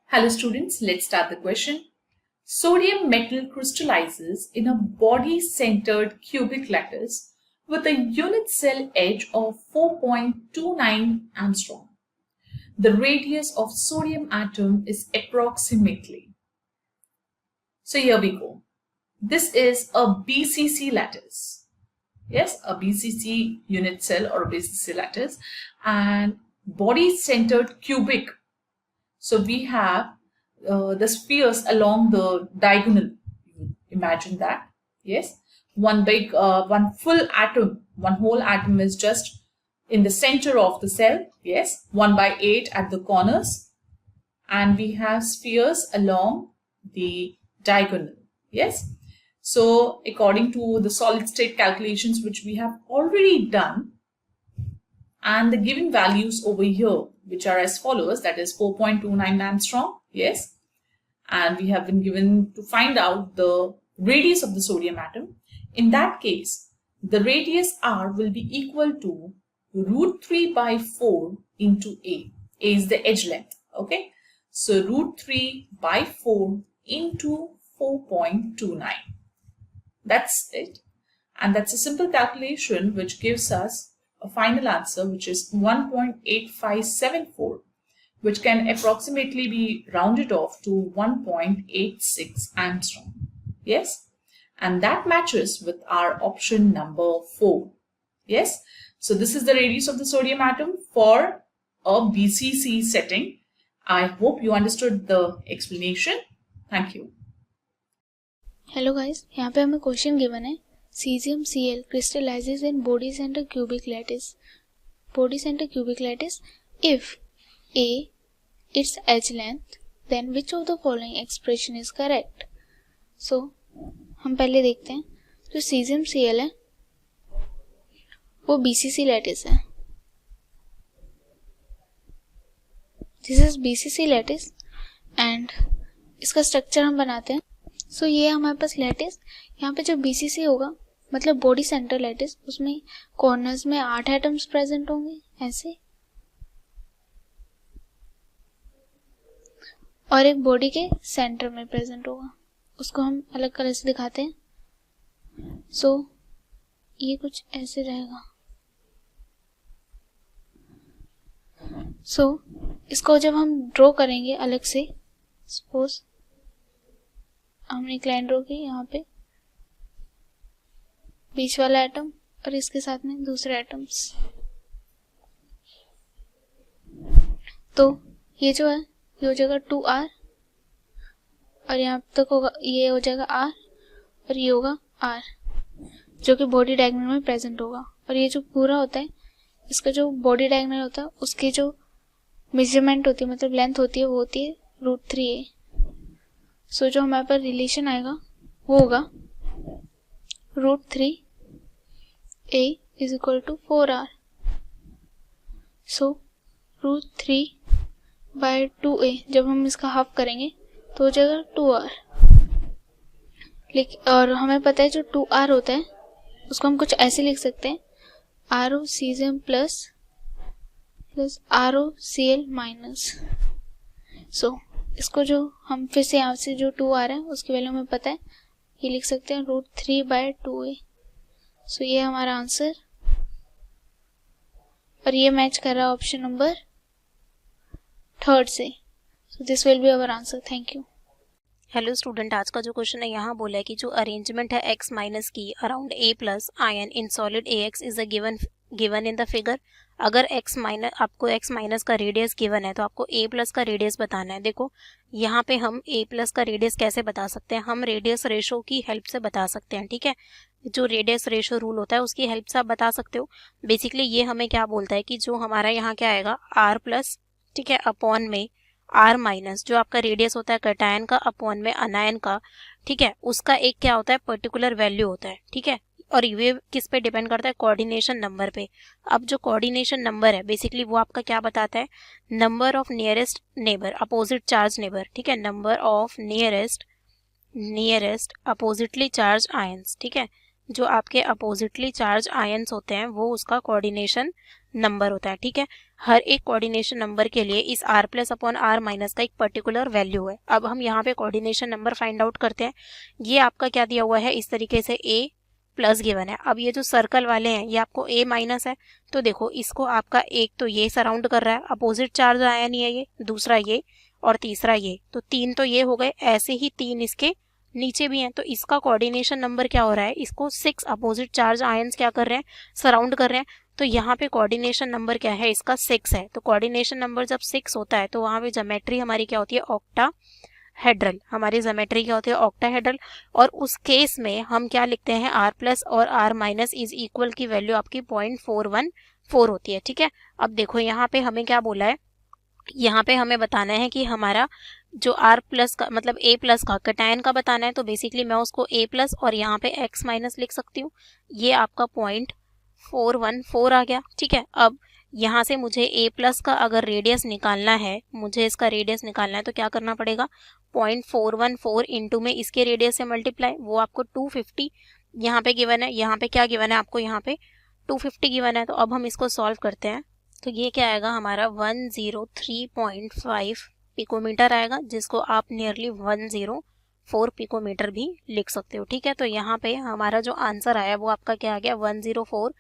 Hello students, let's start the question. Sodium metal crystallizes in a body-centered cubic lattice with a unit cell edge of 4.29 angstrom. The radius of sodium atom is approximately. So here we go. This is a BCC lattice. Yes, a BCC unit cell or a BCC lattice and body-centered cubic. So we have the spheres along the diagonal. Imagine that. Yes, one full atom, one whole atom is just in the center of the cell. Yes, 1/8 at the corners, and we have spheres along the diagonal. Yes. So according to the solid state calculations which we have already done, and the given values over here, which are as follows, that is 4.29 angstrom, yes, and we have been given to find out the radius of the sodium atom. In that case, the radius r will be equal to √3/4 into a. A is the edge length, okay? So √3/4 into 4.29. That's it. And that's a simple calculation which gives us a final answer, which is 1.8574, which can approximately be rounded off to 1.86 angstrom. Yes, and that matches with our option number 4. Yes, so this is the radius of the sodium atom for a BCC setting. I hope you understood the explanation. Thank you. Hello guys, यहाँ पे हमें question given है cesium Cl crystallizes in body center cubic lattice if A its edge length, then which of the following expression is correct? So हम पहले देखते हैं जो cesium Cl है वो BCC lattice है. This is BCC lattice and इसका structure हम बनाते हैं. सो ये हमारे पास लैटिस, यहाँ पे जो BCC होगा मतलब बॉडी सेंटर लैटिस, उसमें कॉर्नर्स में 8 एटम्स प्रेजेंट होंगे ऐसे, और एक बॉडी के सेंटर में प्रेजेंट होगा, उसको हम अलग कलर से दिखाते हैं. सो ये कुछ ऐसे रहेगा. सो इसको जब हम ड्रॉ करेंगे अलग से, सपोज हमने एक लाइन ड्रॉ की यहाँ पे, बीच वाला एटम और इसके साथ में दूसरे एटम्स, तो ये जो है ये हो जाएगा 2r और यहाँ तक होगा, ये हो जाएगा r और ये होगा r, जो कि बॉडी डायगोनल में प्रेजेंट होगा. और ये जो पूरा होता है, इसका जो बॉडी डायगोनल होता है उसकी जो मेजरमेंट होती है मतलब लेंथ होती है वो होती है √3a. सो जो हमारे पास रिलेशन आएगा वो होगा √3a is equal to 4r. So √3/2a जब हम इसका हाफ करेंगे तो हो जाएगा 2r. लेकिन और हमें पता है जो 2r होता है उसको हम कुछ ऐसे लिख सकते हैं, RO cesium plus RO Cl minus. So इसको जो हम फिर से यहाँ से जो 2r है उसकी वैल्यू हमें पता है, ये लिख सकते हैं √3/2a. सो ये हमारा आंसर, और ये मैच कर रहा है ऑप्शन नंबर 3 से. So this will be our answer. Thank you. Hello student, आज का जो क्वेश्चन है यहाँ बोला है कि जो अरेंजमेंट है x माइनस की around a plus ion in solid ax is a given in the figure. अगर आपको x माइनस का रेडियस गिवन है तो आपको a प्लस का रेडियस बताना है. देखो यहाँ पे हम a प्लस का रेडियस कैसे बता सकते हैं, हम रेडियस रेशो की हेल्प से बता सकते हैं. ठीक है, जो रेडियस रेशो रूल होता है उसकी हेल्प से आप बता सकते हो. बेसिकली ये हमें क्या बोलता है कि जो हमारा यहाँ क्या आएगा r प्लस, ठीक है, अपॉन में r माइनस जो आपका रेडियस होता है कैटायन का अपॉन में अनायन का, ठीक है, उसका एक क्या होता है पर्टिकुलर वैल्यू होता है. ठीक है, और ये किस पे डिपेंड करता है, कोऑर्डिनेशन नंबर पे. अब जो कोऑर्डिनेशन नंबर है बेसिकली वो आपका क्या बताता है, number of nearest neighbour opposite charge neighbour. ठीक है, number of nearest oppositely charge ions. ठीक है, जो आपके अपोजिटली चार्ज आयंस होते हैं वो उसका कोऑर्डिनेशन नंबर होता है, ठीक है। हर एक कोऑर्डिनेशन नंबर के लिए इस r plus upon r minus का एक पर्टिकुलर वैल्यू है। अब हम यहाँ पे कोऑर्डिनेशन नंबर फाइंड आउट करते हैं। ये आपका क्या दिया हुआ है, इस तरीके से a प्लस गिवन है। अब ये जो सर्कल वाले हैं ये आपको a माइनस है, तो देखो इसको आपका एक तो ये सराउंड कर रहा है, अपोजिट चार्ज आया नहीं है ये, दूसरा ये और तीसरा ये, तो 3 तो ये हो गए, ऐसे ही 3 इसके नीचे भी हैं, तो इसका कोऑर्डिनेशन नंबर क्या हो रहा है, इसको 6 अपोजिट चार्ज आयंस क्या कर रहे हैं, सराउंड कर रहे हैं। तो यहाँ पे कोऑर्डिनेशन नंबर क्या है, इसका 6 है। तो कोऑर्डिनेशन नंबर जब 6 होता है तो वहाँ पे ज्योमेट्री हमारी क्या होती है, ऑक्टाहेड्रल। हमारी ज्योमेट्री क्या होती है, ऑक्टाहेड्रल। और उस केस में हम क्या लिखते हैं, r प्लस और r माइनस इज इक्वल की वैल्यू आपकी 0.414 होती है, ठीक है। अब देखो यहाँ पे हमें क्या बोला है, यहाँ पे हमें बताना है कि हमारा जो r प्लस का मतलब a प्लस का कैटायन का बताना है, तो बेसिकली मैं उसको a प्लस और यहाँ पे x माइनस लिख सकती हूँ। ये आपका 0.414 आ गया, ठीक है। अब यहाँ से मुझे a प्लस का अगर रेडियस निकालना है, मुझे इसका रेडियस निकालना है, तो क्या करना पड़ेगा, 0.414 इंटू में इसके रेडियस से मल्टीप्लाई, वो आपको 250 यहाँ पे गिवन है। यहाँ पे क्या गिवन है आपको, यहाँ पे 250 गिवन है। तो अब हम इसको सॉल्व करते हैं, तो ये क्या आएगा हमारा 103.5 पिकोमीटर आएगा, जिसको आप नियरली 104 पिकोमीटर भी लिख सकते हो, ठीक है। तो यहाँ पे हमारा जो आंसर आया वो आपका क्या आ गया, 104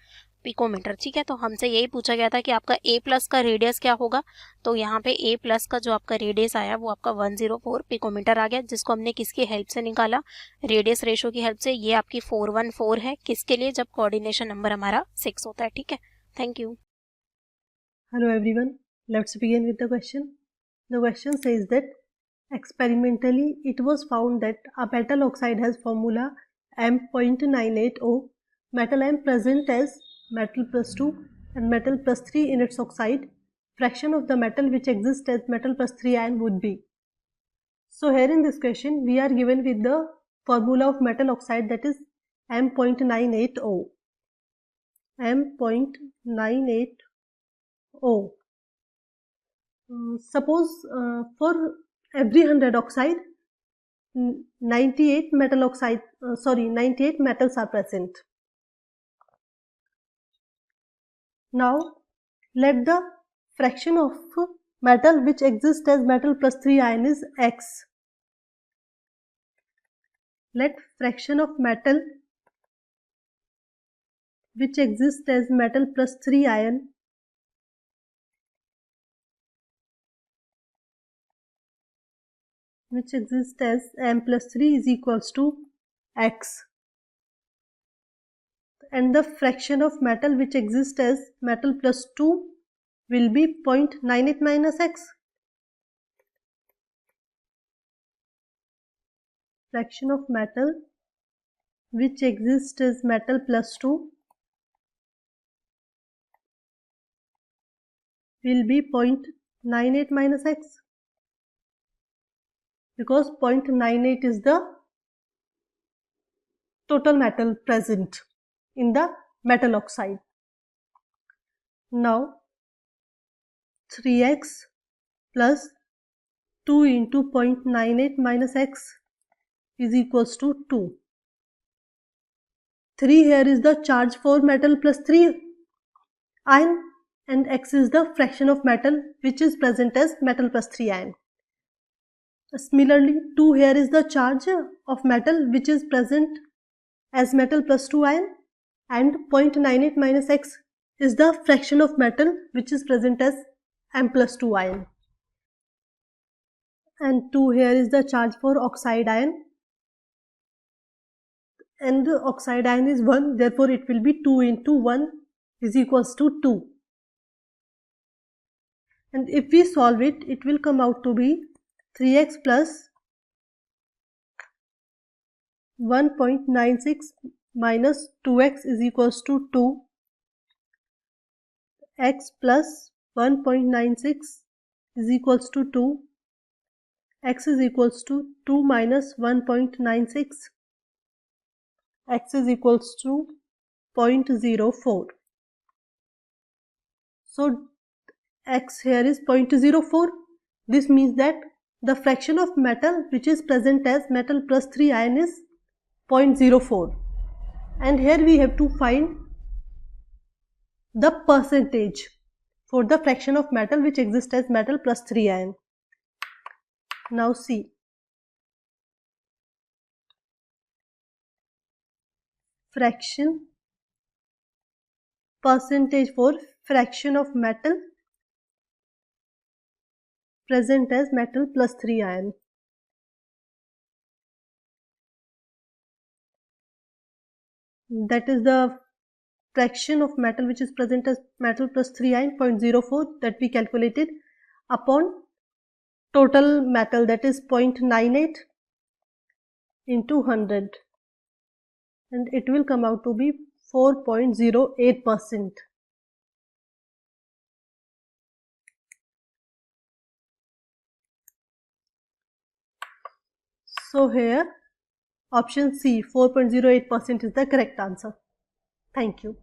पिकोमीटर, ठीक है। तो हमसे यही पूछा गया था कि आपका a प्लस का रेडियस क्या होगा, तो यहाँ पे a प्लस का जो आपका रेडियस आया वो आपका 104 पिकोमीटर आ गया, जिसको हमने किसकी हेल्प से निकाला, रेडियस रेशो की हेल्प से। ये आपकी 414 है, किसके लिए, जब कोऑर्डिनेशन नंबर हमारा 6 होता है, ठीक है। Thank you. Hello everyone, let's begin with the question. The question says that experimentally it was found that a metal oxide has formula M.980, metal M present as metal plus 2 and metal plus 3 in its oxide. Fraction of the metal which exists as metal plus 3 ion would be. So here in this question we are given with the formula of metal oxide, that is M.980. M.980. Suppose for every 100 oxide 98 metals are present. Now let the fraction of metal which exists as metal plus 3 ion is x. Let fraction of metal which exists as metal plus 3 ion which exists as M plus 3 is equals to x, and the fraction of metal which exists as metal plus 2 will be 0.98 minus x. Fraction of metal which exists as metal plus 2 will be 0.98 minus x, because 0.98 is the total metal present in the metal oxide. Now 3x plus 2 into 0.98 minus x is equals to 2. 3 here is the charge for metal plus 3 ion, and x is the fraction of metal which is present as metal plus 3 ion. Similarly, 2 here is the charge of metal which is present as metal plus 2 ion, and 0.98 minus x is the fraction of metal which is present as M plus 2 ion. And 2 here is the charge for oxide ion, and the oxide ion is 1, therefore it will be 2 into 1 is equals to 2. And if we solve it, it will come out to be 3x plus 1.96 minus 2x is equals to 2. X plus 1.96 is equals to 2. X is equals to 2 minus 1.96. X is equals to 0.04. So x here is 0.04. This means that the fraction of metal which is present as metal plus 3 ion is 0.04. And here we have to find the percentage for the fraction of metal which exists as metal plus 3 ion. Now see, fraction, percentage for fraction of metal present as metal plus 3 ion. That is the fraction of metal which is present as metal plus 3 ion, 0.04, that we calculated upon total metal, that is 0.98 into 100, and it will come out to be 4.08%. So here option C, 4.08% is the correct answer. Thank you.